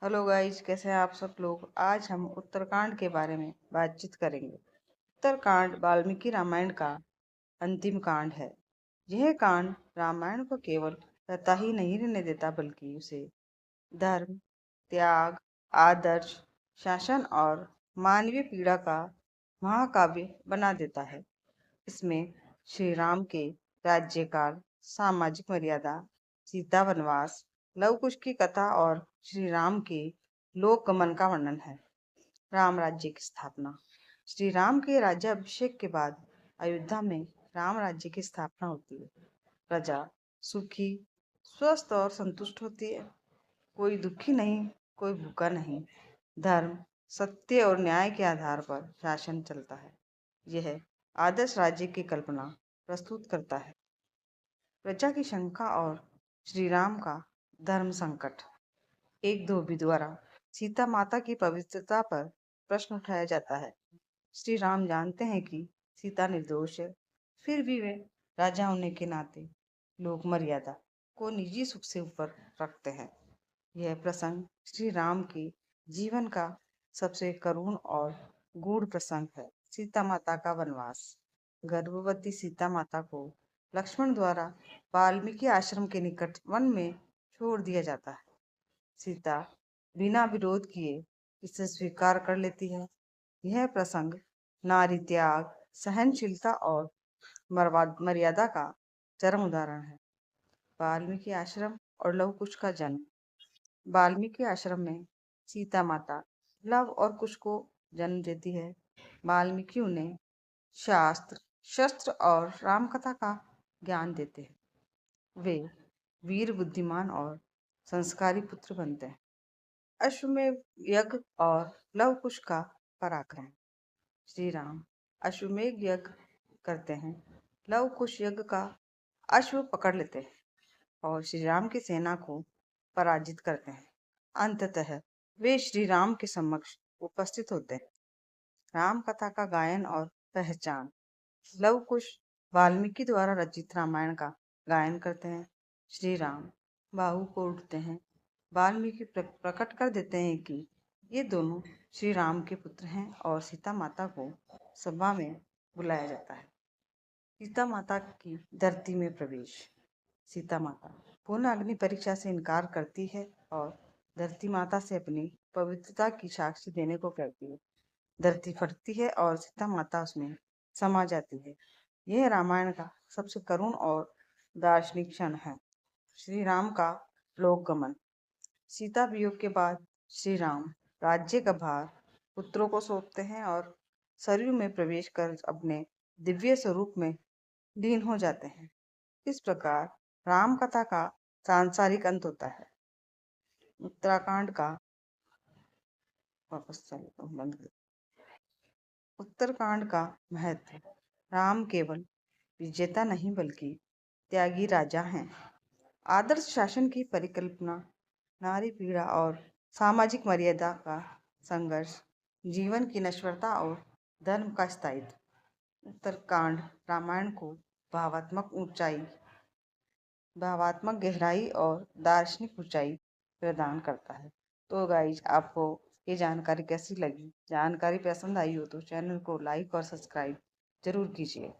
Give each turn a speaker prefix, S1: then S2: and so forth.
S1: Hello guys, कैसे हैं आप सब लोग। आज हम उत्तरकांड के बारे में बातचीत करेंगे। उत्तरकांड वाल्मीकि रामायण का अंतिम कांड है। यह कांड रामायण को केवल कथा ही नहीं रहने देता, बल्कि उसे धर्म, त्याग, आदर्श, शासन और मानवीय पीड़ा का महाकाव्य बना देता है। इसमें श्री राम के राज्यकाल, सामाजिक मर्यादा, सीता वनवास, लव कुश की कथा और श्री राम के लोक गमन का वर्णन है। राम राज्य की स्थापना। श्री राम के राज्याभिषेक के बाद अयोध्या में राम राज्य की स्थापना होती है। प्रजा सुखी, स्वस्थ और संतुष्ट होती है। कोई दुखी नहीं, कोई भूखा नहीं। धर्म, सत्य और न्याय के आधार पर शासन चलता है। यह आदर्श राज्य की कल्पना प्रस्तुत करता है। प्रजा की शंका और श्री राम का धर्म संकट। एक धोबी द्वारा सीता माता की पवित्रता पर प्रश्न उठाया जाता है। श्री राम जानते हैं कि सीता निर्दोष है, फिर भी वे राजा होने के नाते लोक मर्यादा को निजी सुख से ऊपर रखते हैं। यह प्रसंग श्री राम के जीवन का सबसे करुण और गूढ़ प्रसंग है। सीता माता का वनवास। गर्भवती सीता माता को लक्ष्मण द्वारा वाल्मीकि आश्रम के निकट वन में छोड़ दिया जाता है। सीता बिना विरोध किए इसे स्वीकार कर लेती है। यह प्रसंग नारी त्याग, सहनशीलता और मर्यादा का चरम उदाहरण है। वाल्मीकि आश्रम और लव कुश का जन्म। वाल्मीकि आश्रम में सीता माता लव और कुश को जन्म देती है। वाल्मीकि उन्हें शास्त्र, शस्त्र और राम कथा का ज्ञान देते हैं। वे वीर, बुद्धिमान और संस्कारी पुत्र बनते हैं। अश्वमेध यज्ञ और लव कुश का पराक्रम। श्री राम अश्वमेध यज्ञ करते हैं, लव कुश यज्ञ का अश्व पकड़ लेते हैं और श्री राम की सेना को पराजित करते हैं। अंततः वे श्री राम के समक्ष उपस्थित होते हैं। राम कथा का गायन और पहचान। लव कुश वाल्मीकि द्वारा रचित रामायण का गायन करते हैं। श्री राम बाहु को उठते हैं। वाल्मीकि प्रकट कर देते हैं कि ये दोनों श्री राम के पुत्र हैं और सीता माता को सभा में बुलाया जाता है। सीता माता की धरती में प्रवेश। सीता माता पुनः अग्नि परीक्षा से इनकार करती है और धरती माता से अपनी पवित्रता की साक्षी देने को कहती है। धरती फटती है और सीता माता उसमें समा जाती है। यह रामायण का सबसे करुण और दार्शनिक क्षण है। श्री राम का लोक गमन। सीता वियोग के बाद श्री राम राज्य का भार पुत्रों को सौंपते हैं और सरयू में प्रवेश कर अपने दिव्य स्वरूप में लीन हो जाते हैं। इस प्रकार राम कथा का सांसारिक अंत होता है। उत्तराखंड का वापस चले तो बंद कर। उत्तरकांड का महत्व। राम केवल विजेता नहीं बल्कि त्यागी राजा हैं। आदर्श शासन की परिकल्पना, नारी पीड़ा और सामाजिक मर्यादा का संघर्ष, जीवन की नश्वरता और धर्म का स्थायित्व। उत्तरकांड रामायण को भावात्मक गहराई और दार्शनिक ऊंचाई प्रदान करता है। तो गाइज, आपको ये जानकारी कैसी लगी? जानकारी पसंद आई हो तो चैनल को लाइक और सब्सक्राइब जरूर कीजिए।